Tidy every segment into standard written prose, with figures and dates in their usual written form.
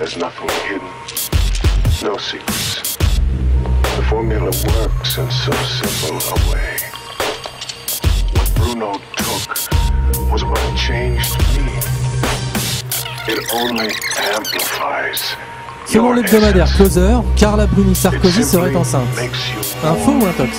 There's nothing hidden, no secrets. The formula works in so simple a way. What Bruno took was what changed me. It only amplifies. Selon l'hebdomadaire Closer, Carla Bruni Sarkozy serait enceinte. Un faux ou un tox?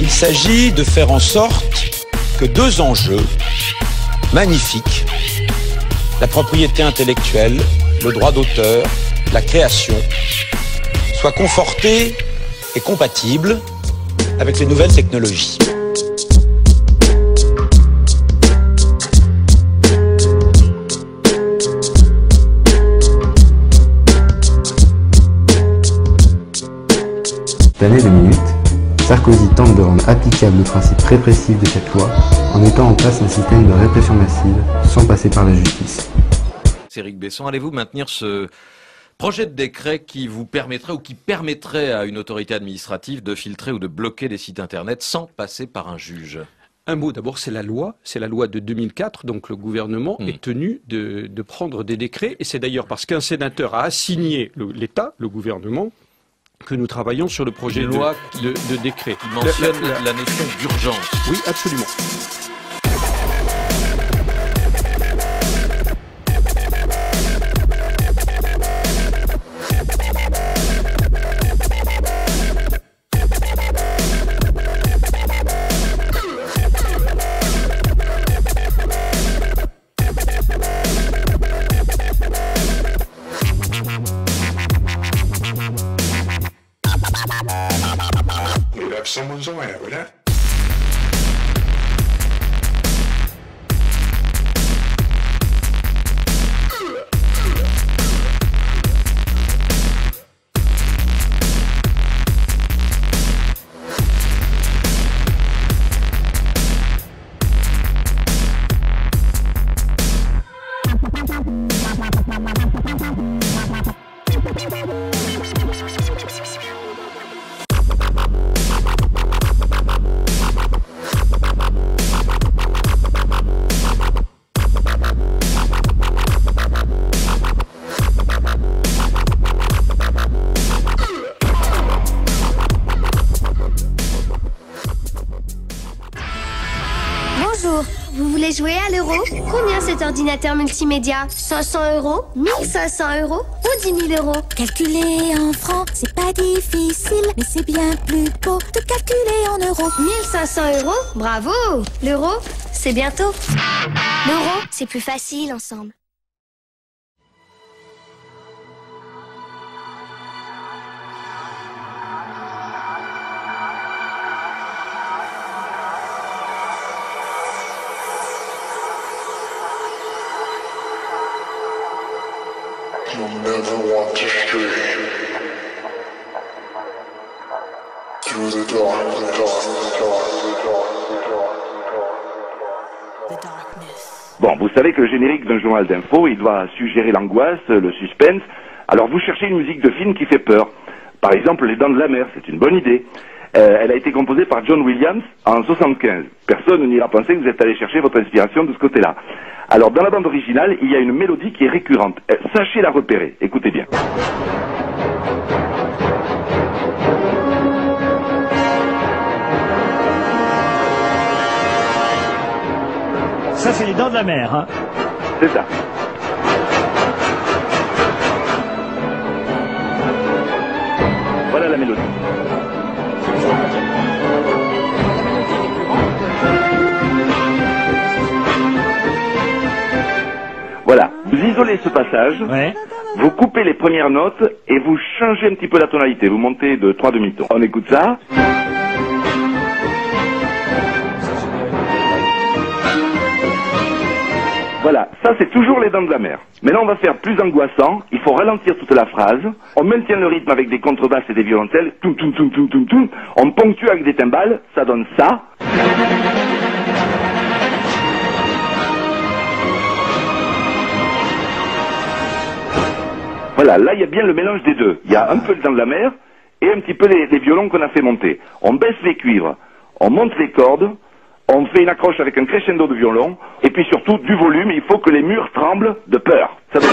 Il s'agit de faire en sorte que deux enjeux magnifiques, la propriété intellectuelle, le droit d'auteur, la création, soient confortés et compatibles avec les nouvelles technologies. L'année 2008, Sarkozy tente de rendre applicable le principe répressif de cette loi en mettant en place un système de répression massive sans passer par la justice. Éric Besson, allez-vous maintenir ce projet de décret qui vous permettrait ou qui permettrait à une autorité administrative de filtrer ou de bloquer des sites internet sans passer par un juge? Un mot, d'abord, c'est la loi de 2004, donc le gouvernement est tenu de prendre des décrets, et c'est d'ailleurs parce qu'un sénateur a assigné l'État, le gouvernement, que nous travaillons sur le projet de décret. Qui mentionne la notion d'urgence. Oui, absolument. You'd have someone's eye over that. Bonjour, vous voulez jouer à l'euro? Combien cet ordinateur multimédia? 500 €? 1500 € ou 10 000 €? Calculer en francs, c'est pas difficile, mais c'est bien plus beau de calculer en euros. 1500 €? Bravo! L'euro, c'est bientôt. L'euro, c'est plus facile ensemble. You'll never want to stray through the dark, the dark, the dark, the dark, the darkness. Bon, vous savez que le générique d'un journal d'info, il doit suggérer l'angoisse, le suspense. Alors vous cherchez une musique de film qui fait peur. Par exemple, Les Dents de la Mer, c'est une bonne idée. Elle a été composée par John Williams en 75. Personne n'ira penser que vous êtes allé chercher votre inspiration de ce côté-là. Alors, dans la bande originale, il y a une mélodie qui est récurrente. Sachez la repérer. Écoutez bien. c'est les dents de la mer. Hein. C'est ça. Voilà la mélodie. Voilà, vous isolez ce passage, vous coupez les premières notes et vous changez un petit peu la tonalité. Vous montez de 3 demi-tons. On écoute ça. Voilà, ça c'est toujours les dents de la mer. Mais là on va faire plus angoissant, il faut ralentir toute la phrase, on maintient le rythme avec des contrebasses et des violoncelles, toum toum toum toum toum toum, on ponctue avec des timbales, ça donne ça. Voilà, là il y a bien le mélange des deux. Il y a un peu le dents de la mer et un petit peu les violons qu'on a fait monter. On baisse les cuivres, on monte les cordes, on fait une accroche avec un crescendo de violon, et puis surtout du volume, il faut que les murs tremblent de peur. Ça donne...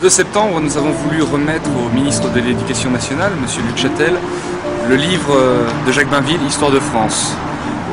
Le 2 septembre, nous avons voulu remettre au ministre de l'Éducation nationale, M. Luc Châtel, le livre de Jacques Bainville, Histoire de France.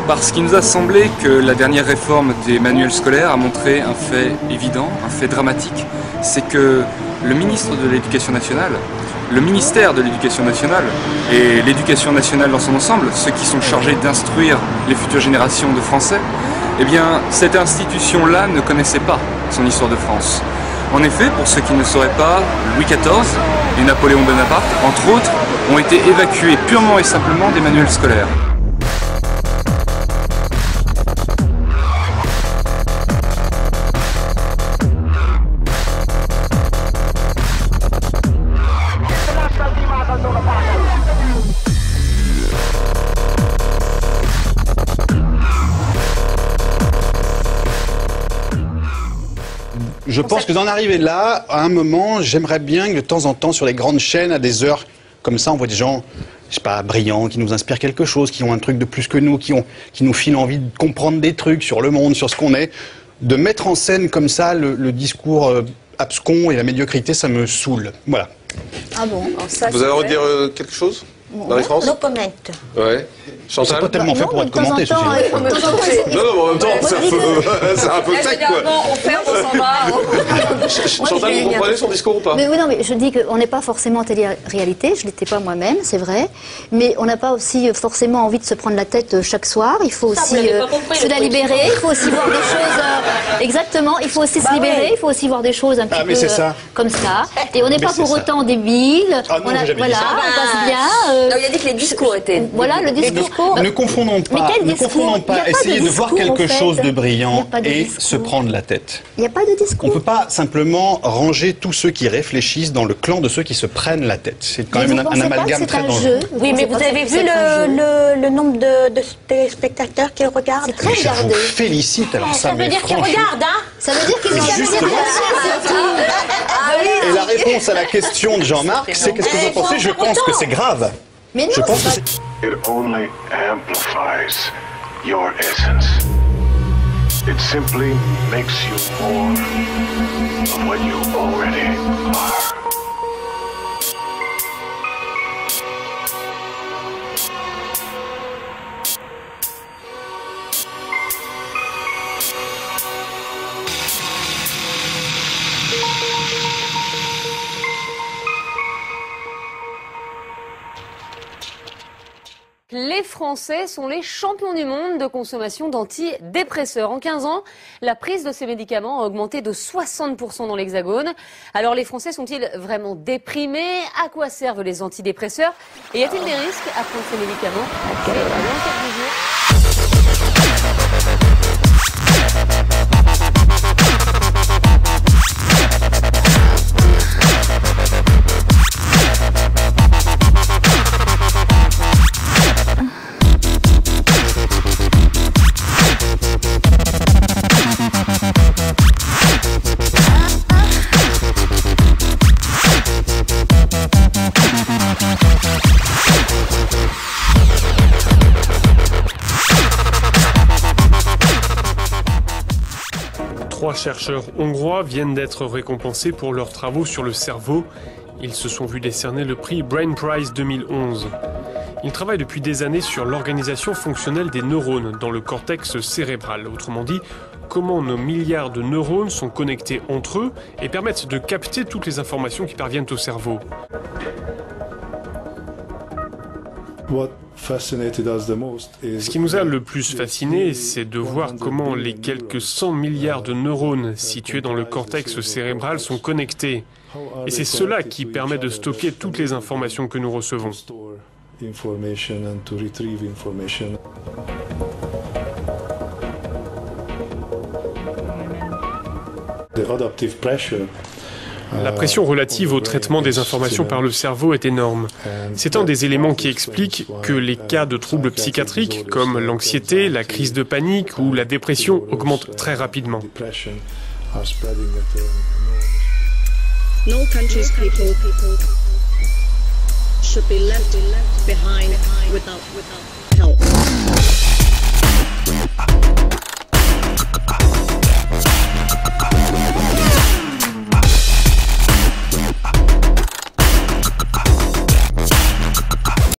Parce qu'il nous a semblé que la dernière réforme des manuels scolaires a montré un fait évident, un fait dramatique, c'est que le ministre de l'Éducation nationale, le ministère de l'Éducation nationale et l'Éducation nationale dans son ensemble, ceux qui sont chargés d'instruire les futures générations de Français, eh bien, cette institution-là ne connaissait pas son histoire de France. En effet, pour ceux qui ne sauraient pas, Louis XIV et Napoléon Bonaparte, entre autres, ont été évacués purement et simplement des manuels scolaires. Je pense que d'en arriver là, à un moment, j'aimerais bien que de temps en temps, sur les grandes chaînes, à des heures comme ça, on voit des gens, je sais pas, brillants, qui nous inspirent quelque chose, qui ont un truc de plus que nous, qui nous filent envie de comprendre des trucs sur le monde, sur ce qu'on est. De mettre en scène comme ça le discours abscon et la médiocrité, ça me saoule. Voilà. Ah bon, alors ça, vous allez redire quelque chose, Marie-France? No comment. Ouais. Chantal? C'est pas tellement fait pour être commenté, ceci. Non, mais en même temps, c'est un peu sec, quoi. On ferme, on s'en va. Chantal, vous comprenez son discours ou pas? Mais oui, non, mais je dis qu'on n'est pas forcément en télé-réalité, je ne l'étais pas moi-même, c'est vrai, mais on n'a pas aussi forcément envie de se prendre la tête chaque soir, il faut aussi se la libérer, il faut aussi voir des choses, exactement, il faut aussi se libérer, il faut aussi voir des choses un petit peu comme ça, et on n'est pas pour autant débiles, ah non, voilà, on passe bien. Non, il a dit que les discours étaient... Voilà, le discours... Ne confondons pas, essayer de voir quelque chose de brillant et se prendre la tête. Il n'y a pas de discours. On ne peut pas simplement ranger tous ceux qui réfléchissent dans le clan de ceux qui se prennent la tête. C'est quand même un amalgame très dangereux. Oui, mais vous avez vu le nombre de téléspectateurs qui regardent? Très regardé. Je vous félicite, alors ça veut dire qu'ils regardent, hein? Ça veut dire qu'ils regardent. Et la réponse à la question de Jean-Marc, c'est qu'est-ce que vous en pensez? Je pense que c'est grave. Mais non, je pense que c'est... It only amplifies your essence. It simply makes you more of what you already are. Les Français sont les champions du monde de consommation d'antidépresseurs. En 15 ans, la prise de ces médicaments a augmenté de 60% dans l'Hexagone. Alors les Français sont-ils vraiment déprimés? À quoi servent les antidépresseurs? Et y a-t-il des risques à prendre ces médicaments? C'est l'enquête du jour. Trois chercheurs hongrois viennent d'être récompensés pour leurs travaux sur le cerveau. Ils se sont vus décerner le prix Brain Prize 2011. Ils travaillent depuis des années sur l'organisation fonctionnelle des neurones dans le cortex cérébral. Autrement dit, comment nos milliards de neurones sont connectés entre eux et permettent de capter toutes les informations qui parviennent au cerveau. Ce qui nous a le plus fasciné, c'est de voir comment les quelques 100 milliards de neurones situés dans le cortex cérébral sont connectés. Et c'est cela qui permet de stocker toutes les informations que nous recevons. La pression relative au traitement des informations par le cerveau est énorme. C'est un des éléments qui explique que les cas de troubles psychiatriques comme l'anxiété, la crise de panique ou la dépression augmentent très rapidement. No country's people should be left behind without help.